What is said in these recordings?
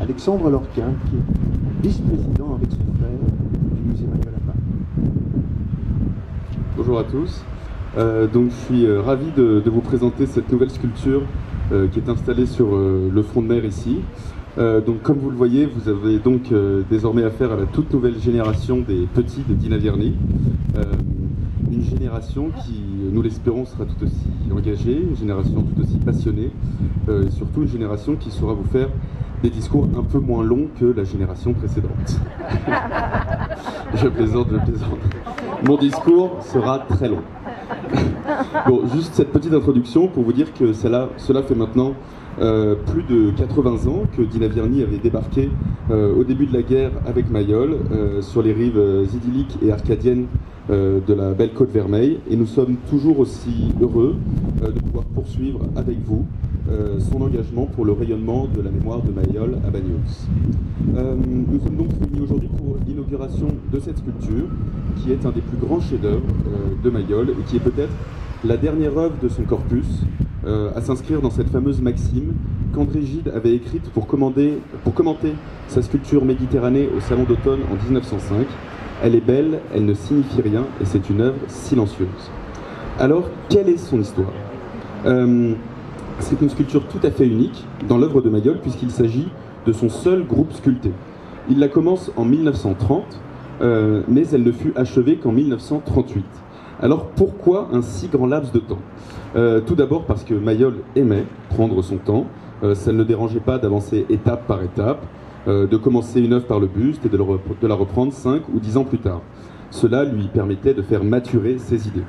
Alexandre Lorquin, qui est vice-président avec son frère du musée Mayol à Paris. Bonjour à tous. Donc je suis ravi de vous présenter cette nouvelle sculpture qui est installée sur le front de mer ici. Donc comme vous le voyez, vous avez donc désormais affaire à la toute nouvelle génération des petits de Dina Vierny. Une génération qui, nous l'espérons, sera tout aussi engagée, une génération tout aussi passionnée, et surtout une génération qui saura vous faire des discours un peu moins longs que la génération précédente. Je plaisante. Mon discours sera très long. Bon, juste cette petite introduction pour vous dire que cela fait maintenant plus de 80 ans que Dina Vierny avait débarqué au début de la guerre avec Mayol sur les rives idylliques et arcadiennes de la belle Côte Vermeille, et nous sommes toujours aussi heureux de pouvoir poursuivre avec vous son engagement pour le rayonnement de la mémoire de Mayol à Banyuls. Nous sommes donc réunis aujourd'hui pour l'inauguration de cette sculpture qui est un des plus grands chefs-d'œuvre de Mayol et qui est peut-être la dernière œuvre de son corpus à s'inscrire dans cette fameuse maxime qu'André Gide avait écrite pour commenter sa sculpture Méditerranée au Salon d'automne en 1905. Elle est belle, elle ne signifie rien et c'est une œuvre silencieuse. Alors, quelle est son histoire ? C'est une sculpture tout à fait unique dans l'œuvre de Mayol puisqu'il s'agit de son seul groupe sculpté. Il la commence en 1930, mais elle ne fut achevée qu'en 1938. Alors pourquoi un si grand laps de temps ? Tout d'abord parce que Mayol aimait prendre son temps, ça ne le dérangeait pas d'avancer étape par étape, de commencer une œuvre par le buste et de la reprendre 5 ou 10 ans plus tard. Cela lui permettait de faire maturer ses idées.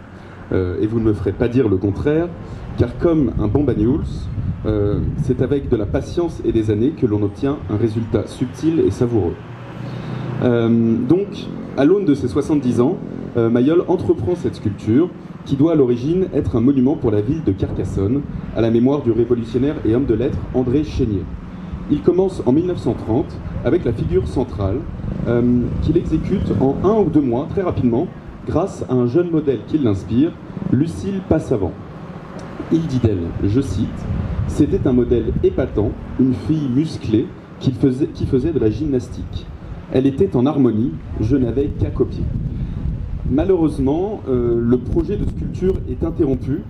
Et vous ne me ferez pas dire le contraire, car comme un bon Banyuls, c'est avec de la patience et des années que l'on obtient un résultat subtil et savoureux. Donc, à l'aune de ses 70 ans, Mayol entreprend cette sculpture qui doit à l'origine être un monument pour la ville de Carcassonne, à la mémoire du révolutionnaire et homme de lettres André Chénier. Il commence en 1930 avec la figure centrale qu'il exécute en 1 ou 2 mois, très rapidement, grâce à un jeune modèle qui l'inspire, Lucile Passavant. Il dit d'elle, je cite, « C'était un modèle épatant, une fille musclée qui faisait de la gymnastique. Elle était en harmonie, je n'avais qu'à copier. » Malheureusement, le projet de sculpture est interrompu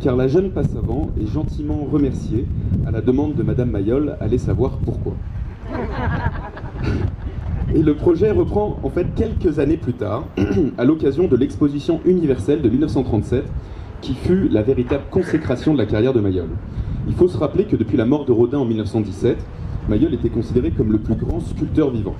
car la jeune Passavant est gentiment remerciée à la demande de Madame Mayol, allez savoir pourquoi. Et le projet reprend en fait quelques années plus tard, à l'occasion de l'exposition universelle de 1937, qui fut la véritable consécration de la carrière de Mayol. Il faut se rappeler que depuis la mort de Rodin en 1917, Mayol était considéré comme le plus grand sculpteur vivant.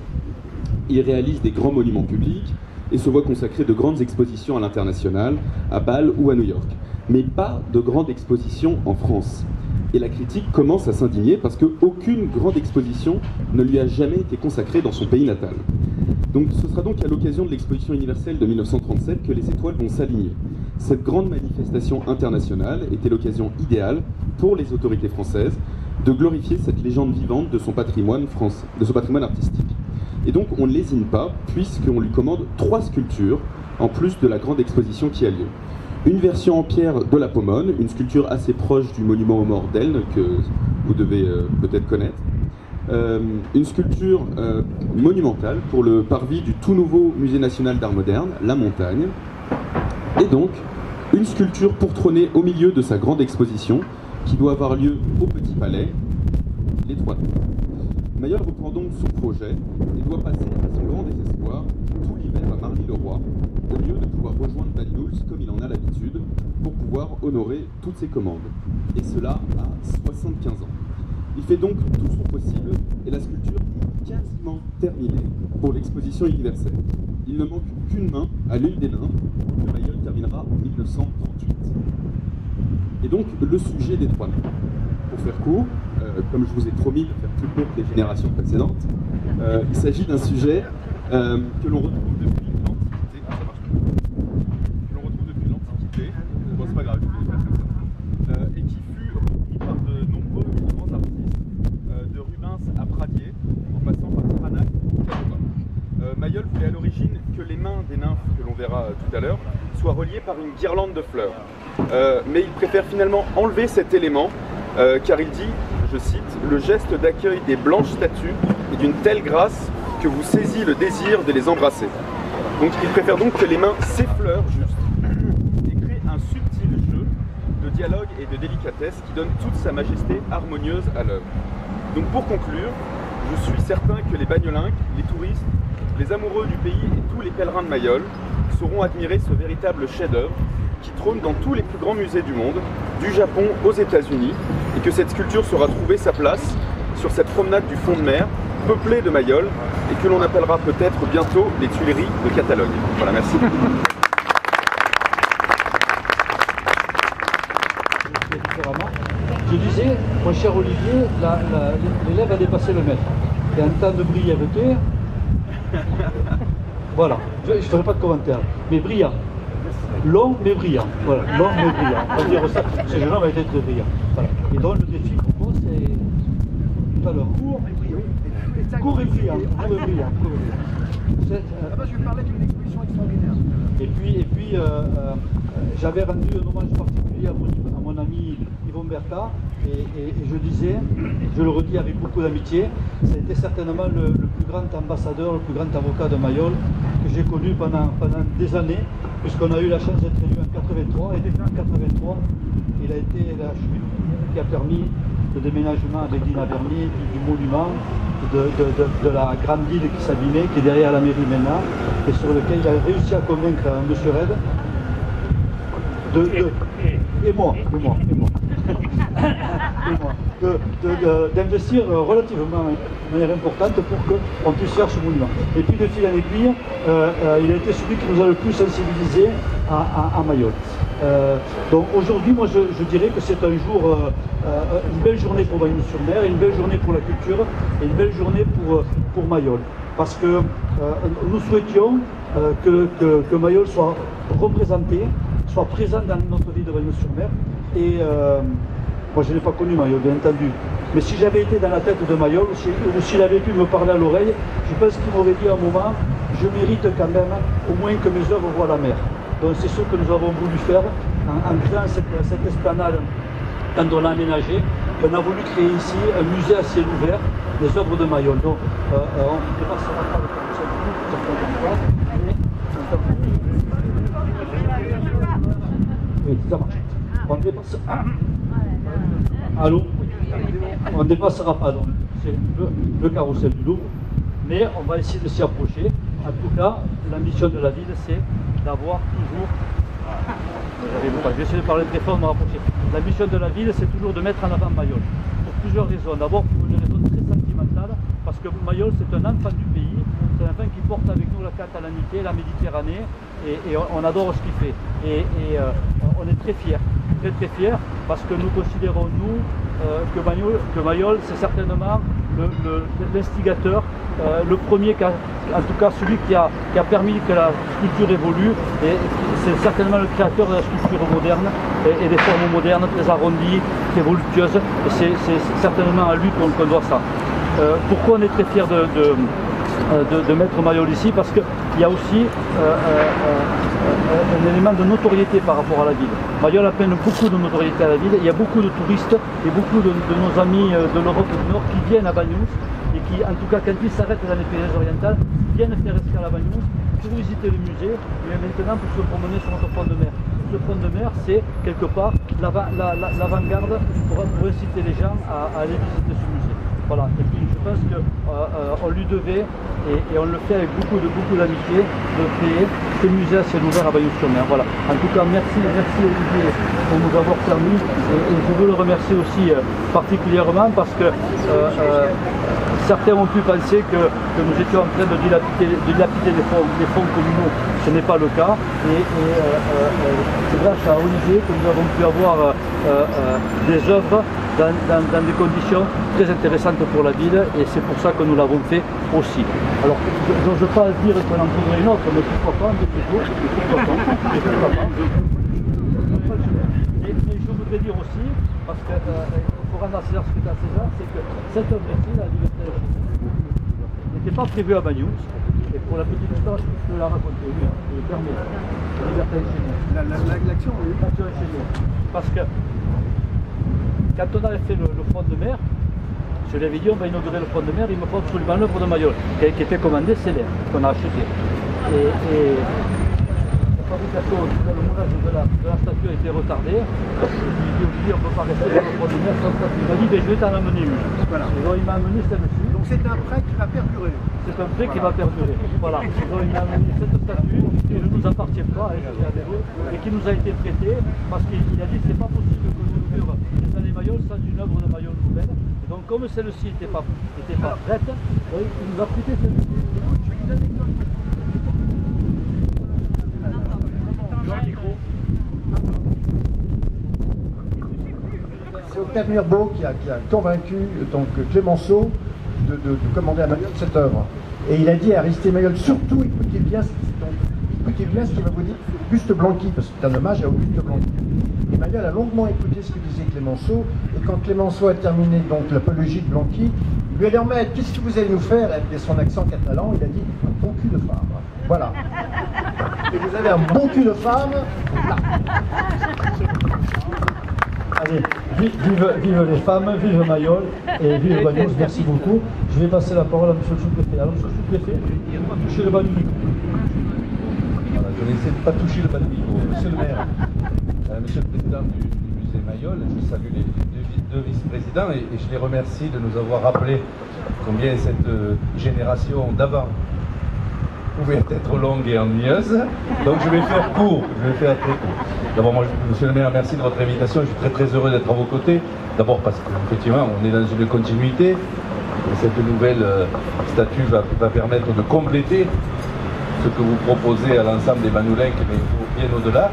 Il réalise des grands monuments publics et se voit consacrer de grandes expositions à l'international, à Bâle ou à New York. Mais pas de grande exposition en France. Et la critique commence à s'indigner parce qu'aucune grande exposition ne lui a jamais été consacrée dans son pays natal. Donc ce sera donc à l'occasion de l'exposition universelle de 1937 que les étoiles vont s'aligner. Cette grande manifestation internationale était l'occasion idéale pour les autorités françaises de glorifier cette légende vivante de son patrimoine français, de son patrimoine artistique. Et donc on ne lésine pas puisqu'on lui commande 3 sculptures en plus de la grande exposition qui a lieu. Une version en pierre de la Pomone, une sculpture assez proche du monument aux morts d'Elne que vous devez peut-être connaître. Une sculpture monumentale pour le parvis du tout nouveau Musée national d'art moderne, La Montagne. Et donc, une sculpture pour trôner au milieu de sa grande exposition qui doit avoir lieu au Petit Palais, les 3 tours. Mayol reprend donc son projet et doit passer à son grand désespoir tout l'hiver à Marly-le-Roi, au lieu de pouvoir rejoindre Banyuls comme il en a l'habitude, pour pouvoir honorer toutes ses commandes. Et cela à 75 ans. Il fait donc tout son possible et la sculpture est quasiment terminée pour l'exposition universelle. Il ne manque qu'une main à l'île des Nains, que Mayol terminera en 1938. Et donc le sujet des 3 nains. Pour faire court, comme je vous ai promis de faire plus court que les générations précédentes, il s'agit d'un sujet que l'on retrouve depuis l'Antiquité. Ah, ça marche pas. Que l'on retrouve depuis l'Antiquité. Bon, c'est pas grave, je vais le faire comme ça. Et qui fut repris par de nombreux grands artistes, de Rubens à Pradier, en passant par Cranach ou Canova. Mayol voulait à l'origine que les mains des nymphes, que l'on verra tout à l'heure, soient reliées par une guirlande de fleurs. Mais il préfère finalement enlever cet élément, car il dit je cite, « le geste d'accueil des blanches statues est d'une telle grâce que vous saisit le désir de les embrasser. » Donc il préfère donc que les mains s'effleurent juste et crée un subtil jeu de dialogue et de délicatesse qui donne toute sa majesté harmonieuse à l'œuvre. Donc pour conclure, je suis certain que les bagnolinques, les touristes, les amoureux du pays et tous les pèlerins de Mayol sauront admirer ce véritable chef-d'œuvre qui trône dans tous les plus grands musées du monde, du Japon aux États-Unis, et que cette sculpture saura trouver sa place sur cette promenade du fond de mer, peuplée de Mayol, et que l'on appellera peut-être bientôt les Tuileries de Catalogne. Voilà, merci. Je disais, mon cher Olivier, l'élève a dépassé le maître. Et en temps de brièveté, voilà, je ne ferai pas de commentaire, mais brillant. Long mais brillant, voilà, long mais brillant. On va dire ça, ce jeune homme a été très brillant. Voilà. Et donc le défi pour moi c'est tout à l'heure. Court et brillant. Court et brillant. Je vais parler d'une exposition extraordinaire. Et puis j'avais rendu un hommage particulier à mon ami Yvon Bertha et je disais, je le redis avec beaucoup d'amitié, ça a été certainement le plus grand ambassadeur, le plus grand avocat de Mayol que j'ai connu pendant des années, puisqu'on a eu la chance d'être élu en 83 et déjà en 83 il a été la cheville qui a permis le déménagement avec Dina Bernier du monument de la grande île qui s'abîmait, qui est derrière la mairie maintenant, et sur lequel il a réussi à convaincre M. Red d'investir relativement de manière importante pour qu'on puisse faire ce monument. Et puis de fil en aiguille, il a été celui qui nous a le plus sensibilisé à Mayol. Donc aujourd'hui, moi je dirais que c'est un jour, une belle journée pour Bagnols-sur-Mer, une belle journée pour la culture et une belle journée pour Mayol. Parce que nous souhaitions que Mayol soit représenté, soit présent dans notre ville de Bagnols-sur-Mer. Et moi je n'ai pas connu Mayol, bien entendu. Mais si j'avais été dans la tête de Mayol, ou s'il avait pu me parler à l'oreille, je pense qu'il m'aurait dit à un moment, je mérite quand même au moins que mes œuvres voient la mer. Donc c'est ce que nous avons voulu faire en créant cette esplanade quand on l'a aménagé. On a voulu créer ici un musée à ciel ouvert des œuvres de Mayol. Donc on ne dépassera pas le concept de certains oui, ça marche. On dépasse. Allô? On ne dépassera pas donc. C'est le carrousel du Louvre. Mais on va essayer de s'y approcher. En tout cas, la mission de la ville, c'est d'avoir toujours. Je vais essayer de parler très fort, de me rapprocher. La mission de la ville, c'est toujours de mettre en avant Mayol. Pour plusieurs raisons. D'abord, pour une raison très sentimentale, parce que Mayol, c'est un enfant du pays. C'est un enfant qui porte avec nous la catalanité, la Méditerranée, et on adore ce qu'il fait. Et on est très fiers, très fiers, parce que nous considérons, nous, que Mayol, c'est certainement l'instigateur, le premier, en tout cas celui qui a permis que la sculpture évolue, et c'est certainement le créateur de la sculpture moderne et des formes modernes, très arrondies, très voluptueuses, et c'est certainement à lui qu'on doit ça. Pourquoi on est très fiers de mettre Mayol ici? Parce qu'il y a aussi un élément de notoriété par rapport à la ville. Mayol apporte beaucoup de notoriété à la ville. Il y a beaucoup de touristes et beaucoup de nos amis de l'Europe du Nord qui viennent à Bagnols et qui, en tout cas, quand ils s'arrêtent dans les Pyrénées orientales, viennent faire escale à Bagnols pour visiter le musée, mais maintenant pour se promener sur notre front de mer. Le front de mer, c'est quelque part l'avant-garde pour inciter les gens à aller visiter ce musée. Voilà, et puis je pense qu'on lui devait, et on le fait avec beaucoup d'amitié, de créer ce musée à ciel ouvert à Bagnols-sur-Mer. Voilà. En tout cas, merci Olivier pour nous avoir permis, et je veux le remercier aussi particulièrement parce que certains ont pu penser que nous étions en train de dilapider les fonds communaux. Ce n'est pas le cas, et c'est grâce à Olivier que nous avons pu avoir des œuvres dans des conditions très intéressantes pour la ville, et c'est pour ça que nous l'avons fait aussi. Alors, je n'ose pas dire qu'on en trouverait une autre, mais pourquoi pas, mais je voudrais dire aussi, parce qu'il faut rendre à César ce qui est à César, c'est que cette œuvre-ci, la liberté n'était pas prévue à Bagnols, et pour la petite histoire, je peux la raconter, oui, je le permets. La liberté ingénieure. L'action, oui. L'action ingénieure. Parce que quand on avait fait le front de mer, Je lui avais dit on va inaugurer le front de mer, il me faut absolument l'œuvre de Mayol, qui était commandée, c'est l'air, qu'on a acheté. Et la fabrication, le moulage de la statue a été retardé. Je lui ai dit Olivier, on ne peut pas rester dans le front de mer sans statue. Il m'a dit je vais t'en amener une. Voilà. Et donc il m'a amené celle-ci. Donc c'est un prêt qui va perdurer. C'est un prêt qui va perdurer. Voilà. Et donc il m'a amené cette statue qui ne nous appartient pas, et qui nous a été prêtée parce qu'il a dit c'est pas possible que nous inaugure les années Mayol sans une œuvre de Mayol nouvelle. Et donc comme celle-ci n'était pas prête, il nous a prêté celle-ci. C'est Octave Mirbeau qui a convaincu donc Clémenceau de commander à Mayol cette œuvre. Et il a dit à Aristide Mayol, surtout écoutez bien ce qu'il va vous dire, Auguste Blanqui, parce que c'est un hommage à Auguste Blanqui. Et Mayol a longuement écouté ce que disait Clémenceau, et quand Clémenceau a terminé donc l'apologie de Blanqui, il lui a dit en maître, qu'est-ce que vous allez nous faire? Avec son accent catalan, il a dit un bon cul de femme. Voilà. Et vous avez un bon cul de femme, là. Allez, vive les femmes, vive Mayol et vive Bagnos, merci beaucoup. Je vais passer la parole à monsieur le sous-préfet. Alors monsieur le sous-préfet, il ne va pas toucher le bas du micro. Voilà, je vais essayer de ne pas toucher le bas du micro. Monsieur le maire, monsieur le président du musée Mayol, je salue les deux vice-présidents et je les remercie de nous avoir rappelé combien cette génération d'avant pouvait être longue et ennuyeuse. Donc je vais faire court, je vais faire très court. D'abord, moi, monsieur le maire, merci de votre invitation. Je suis très très heureux d'être à vos côtés. D'abord parce qu'effectivement, on est dans une continuité. Et cette nouvelle statue va permettre de compléter ce que vous proposez à l'ensemble des Manoulenques, mais bien au-delà.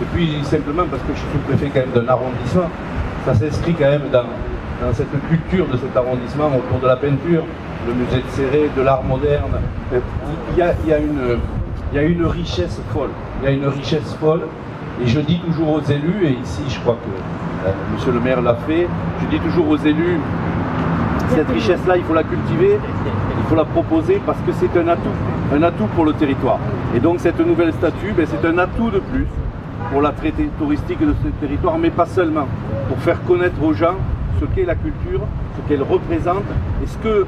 Et puis simplement parce que je suis sous-préfet quand même d'un arrondissement, ça s'inscrit quand même dans cette culture de cet arrondissement autour de la peinture, le musée de Céré, de l'art moderne. Il y a une richesse folle. Il y a une richesse folle. Et je dis toujours aux élus, et ici je crois que monsieur le maire l'a fait, je dis toujours aux élus, cette richesse-là, il faut la cultiver, il faut la proposer parce que c'est un atout pour le territoire. Et donc cette nouvelle statue, c'est un atout de plus pour la traité touristique de ce territoire, mais pas seulement, pour faire connaître aux gens ce qu'est la culture, ce qu'elle représente, et ce que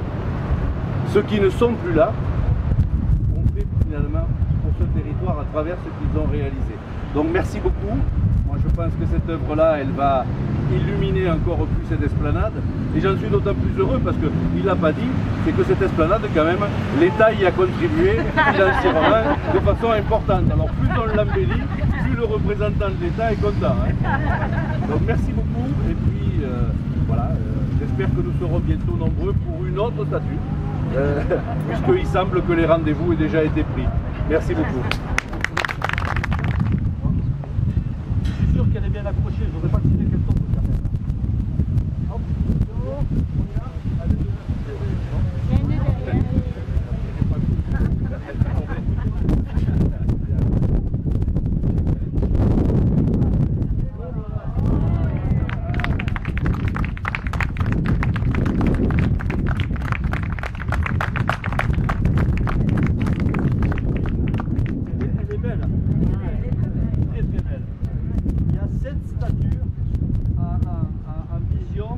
ceux qui ne sont plus là ont fait finalement pour ce territoire à travers ce qu'ils ont réalisé. Donc merci beaucoup. Moi je pense que cette œuvre-là, elle va illuminer encore plus cette esplanade. Et j'en suis d'autant plus heureux parce qu'il n'a pas dit, c'est que cette esplanade quand même, l'État y a contribué financièrement de façon importante. Alors plus on l'embellit, plus le représentant de l'État est content. Donc merci beaucoup. Et puis voilà, j'espère que nous serons bientôt nombreux pour une autre statue. Puisqu'il semble que les rendez-vous aient déjà été pris. Merci beaucoup. Qu'elle est bien accrochée, je n'aurais pas tiré qu'elle tombe quand même. Hop. Elle est belle, très très belle. Il y a 7 statues en vision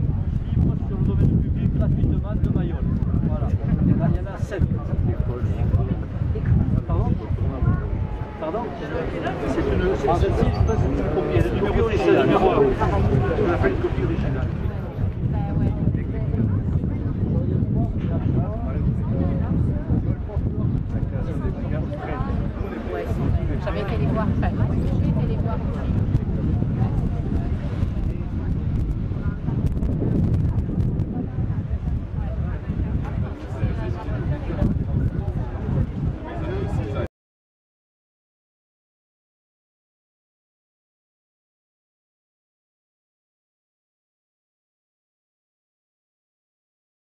libre sur le domaine public gratuitement de Mayol. Voilà, il y en a 7. Pardon? Pardon? C'est celle-ci, c'est une copie. Le numéro 1. C'est le numéro 1. On appelle une copie originale. J'avais été les voir, j'ai été les voir.